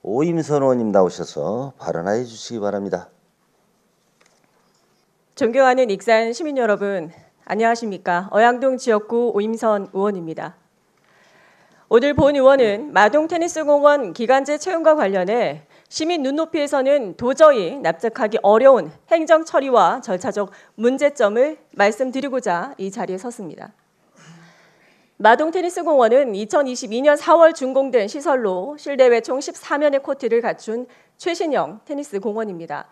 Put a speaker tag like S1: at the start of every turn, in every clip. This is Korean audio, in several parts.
S1: 오임선 의원님 나오셔서 발언해 주시기 바랍니다.
S2: 존경하는 익산 시민 여러분, 안녕하십니까? 어양동 지역구 오임선 의원입니다. 오늘 본 의원은 마동 테니스공원 기간제 채용과 관련해 시민 눈높이에서는 도저히 납득하기 어려운 행정 처리와 절차적 문제점을 말씀드리고자 이 자리에 섰습니다. 마동 테니스공원은 2022년 4월 준공된 시설로 실내외 총 14면의 코트를 갖춘 최신형 테니스 공원입니다.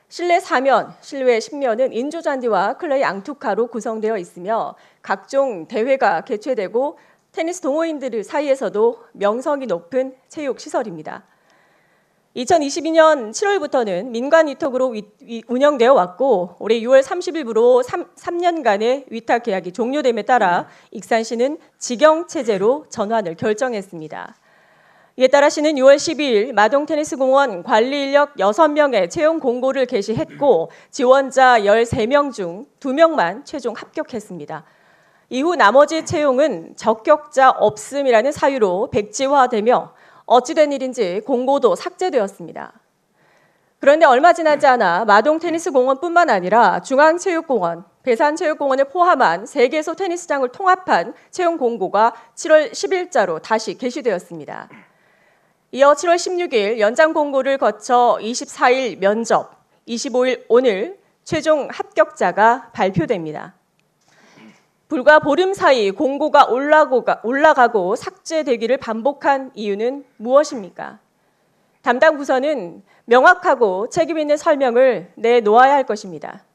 S2: 실내 4면, 실외 10면은 인조잔디와 클레이 앙투카로 구성되어 있으며 각종 대회가 개최되고 테니스 동호인들 사이에서도 명성이 높은 체육시설입니다. 2022년 7월부터는 민간 위탁으로 운영되어 왔고 올해 6월 30일부로 3년간의 위탁 계약이 종료됨에 따라 익산시는 직영체제로 전환을 결정했습니다. 이에 따라 시는 6월 12일 마동테니스공원 관리 인력 6명의 채용 공고를 게시했고 지원자 13명 중 2명만 최종 합격했습니다. 이후 나머지 채용은 적격자 없음이라는 사유로 백지화되며 어찌된 일인지 공고도 삭제되었습니다. 그런데 얼마 지나지 않아 마동테니스공원뿐만 아니라 중앙체육공원, 배산체육공원을 포함한 3개소 테니스장을 통합한 채용 공고가 7월 10일자로 다시 게시되었습니다. 이어 7월 16일 연장 공고를 거쳐 24일 면접, 25일 오늘 최종 합격자가 발표됩니다. 불과 보름 사이 공고가 올라가고 삭제되기를 반복한 이유는 무엇입니까? 담당 부서는 명확하고 책임 있는 설명을 내놓아야 할 것입니다.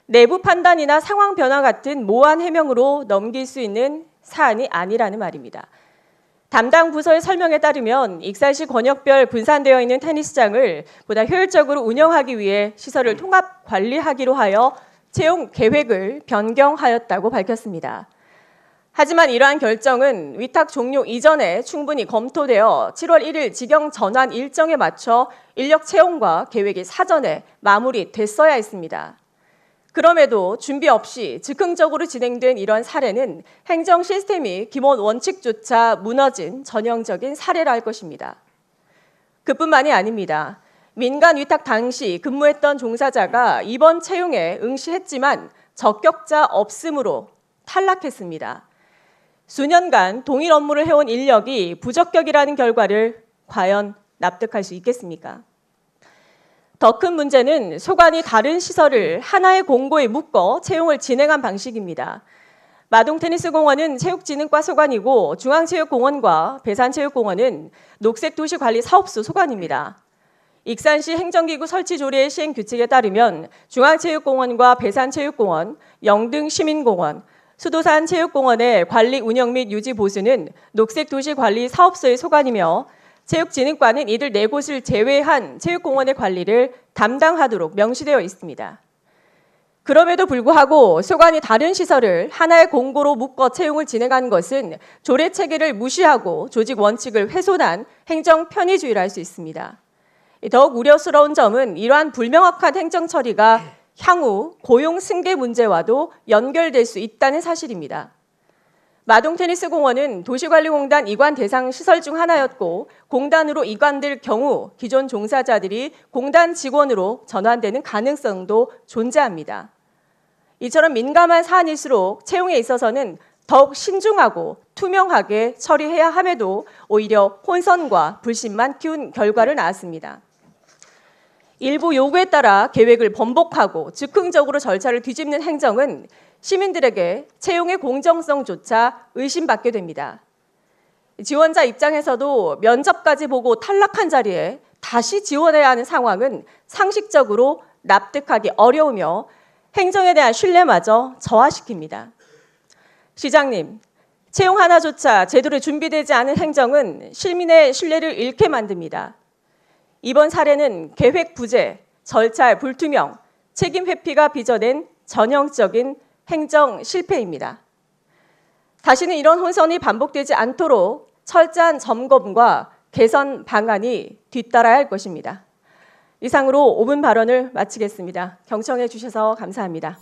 S2: 내부 판단이나 상황 변화 같은 모호한 해명으로 넘길 수 있는 사안이 아니라는 말입니다. 담당 부서의 설명에 따르면 익산시 권역별 분산되어 있는 테니스장을 보다 효율적으로 운영하기 위해 시설을 통합 관리하기로 하여 채용 계획을 변경하였다고 밝혔습니다. 하지만 이러한 결정은 위탁 종료 이전에 충분히 검토되어 7월 1일 직영 전환 일정에 맞춰 인력 채용과 계획이 사전에 마무리됐어야 했습니다. 그럼에도 준비 없이 즉흥적으로 진행된 이런 사례는 행정 시스템이 기본 원칙조차 무너진 전형적인 사례라 할 것입니다. 그뿐만이 아닙니다. 민간 위탁 당시 근무했던 종사자가 이번 채용에 응시했지만 적격자 없음으로 탈락했습니다. 수년간 동일 업무를 해온 인력이 부적격이라는 결과를 과연 납득할 수 있겠습니까? 더 큰 문제는 소관이 다른 시설을 하나의 공고에 묶어 채용을 진행한 방식입니다. 마동테니스공원은 체육진흥과 소관이고 중앙체육공원과 배산체육공원은 녹색도시관리사업소 소관입니다. 익산시 행정기구 설치 조례의 시행 규칙에 따르면 중앙체육공원과 배산체육공원, 영등시민공원, 수도산 체육공원의 관리 운영 및 유지 보수는 녹색도시관리사업소의 소관이며 체육진흥과는 이들 4곳을 제외한 체육공원의 관리를 담당하도록 명시되어 있습니다. 그럼에도 불구하고 소관이 다른 시설을 하나의 공고로 묶어 채용을 진행한 것은 조례 체계를 무시하고 조직 원칙을 훼손한 행정 편의주의라 할 수 있습니다. 더욱 우려스러운 점은 이러한 불명확한 행정 처리가 향후 고용 승계 문제와도 연결될 수 있다는 사실입니다. 마동테니스공원은 도시관리공단 이관 대상 시설 중 하나였고 공단으로 이관될 경우 기존 종사자들이 공단 직원으로 전환되는 가능성도 존재합니다. 이처럼 민감한 사안일수록 채용에 있어서는 더욱 신중하고 투명하게 처리해야 함에도 오히려 혼선과 불신만 키운 결과를 낳았습니다. 일부 요구에 따라 계획을 번복하고 즉흥적으로 절차를 뒤집는 행정은 시민들에게 채용의 공정성조차 의심받게 됩니다. 지원자 입장에서도 면접까지 보고 탈락한 자리에 다시 지원해야 하는 상황은 상식적으로 납득하기 어려우며 행정에 대한 신뢰마저 저하시킵니다. 시장님, 채용 하나조차 제대로 준비되지 않은 행정은 시민의 신뢰를 잃게 만듭니다. 이번 사례는 계획 부재, 절차 불투명, 책임 회피가 빚어낸 전형적인 행정 실패입니다. 다시는 이런 혼선이 반복되지 않도록 철저한 점검과 개선 방안이 뒤따라야 할 것입니다. 이상으로 5분 발언을 마치겠습니다. 경청해 주셔서 감사합니다.